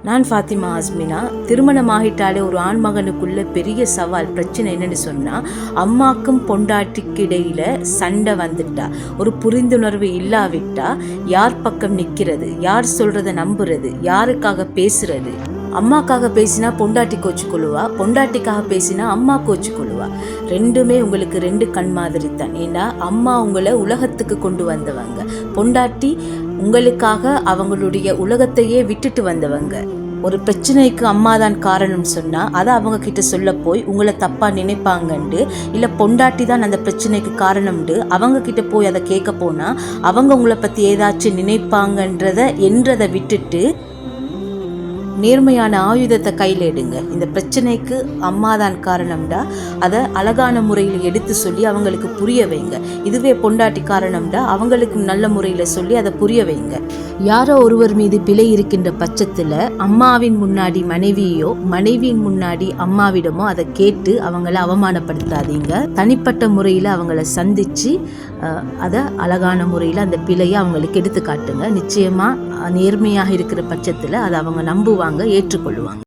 நான் ஃபாத்திமா ஆஸ்மினா. திருமணமாகிட்டாலே ஒரு ஆண்மகனுக்குள்ள பெரிய சவால் பிரச்சனை என்னன்னு சொன்னால், அம்மாக்கும் பொண்டாட்டிக்கு இடையில் சண்டை வந்துட்டா, ஒரு புரிந்துணர்வு இல்லாவிட்டா யார் பக்கம் நிற்கிறது, யார் சொல்கிறத நம்புறது, யாருக்காக பேசுறது. அம்மாக்காக பேசினா பொண்டாட்டி கோச்சிக்கொள்ளுவா, பொண்டாட்டிக்காக பேசினா அம்மா கோச்சிக்கொள்ளுவா. ரெண்டுமே உங்களுக்கு ரெண்டு கண் மாதிரி தான். ஏன்னா அம்மா உங்களை உலகத்துக்கு கொண்டு வந்தவங்க, பொண்டாட்டி உங்களுக்காக அவங்களுடைய உலகத்தையே விட்டுட்டு வந்தவங்க. ஒரு பிரச்சனைக்கு அம்மா தான் காரணம் சொன்னால் அதை அவங்க கிட்ட சொல்ல போய் உங்களை தப்பாக நினைப்பாங்கண்டு, இல்லை பொண்டாட்டி தான் அந்த பிரச்சனைக்கு காரணம்ண்டு அவங்க கிட்ட போய் அதை கேட்க போனால் அவங்க உங்களை பற்றி ஏதாச்சும் நினைப்பாங்கன்றதை விட்டுட்டு நேர்மையான ஆயுதத்தை கையில் எடுங்க. இந்த பிரச்சனைக்கு அம்மா தான் காரணம்டா, அதை அழகான முறையில் எடுத்து சொல்லி அவங்களுக்கு புரிய வைங்க. இதுவே பொண்டாட்டி காரணம்டா, அவங்களுக்கு நல்ல முறையில் சொல்லி அதை புரிய வைங்க. யாரோ ஒருவர் மீது பிழை இருக்கின்ற பட்சத்தில் அம்மாவின் முன்னாடி மனைவியோ, மனைவியின் முன்னாடி அம்மாவிடமோ அதை கேட்டு அவங்கள அவமானப்படுத்தாதீங்க. தனிப்பட்ட முறையில் அவங்கள சந்தித்து அதை அழகான முறையில் அந்த பிழையை அவங்களுக்கு எடுத்து காட்டுங்க. நிச்சயமாக நேர்மையாக இருக்கிற பட்சத்தில் அதை அவங்க நம்புவாங்க, ஏற்றுக்கொள்ளுவாங்க.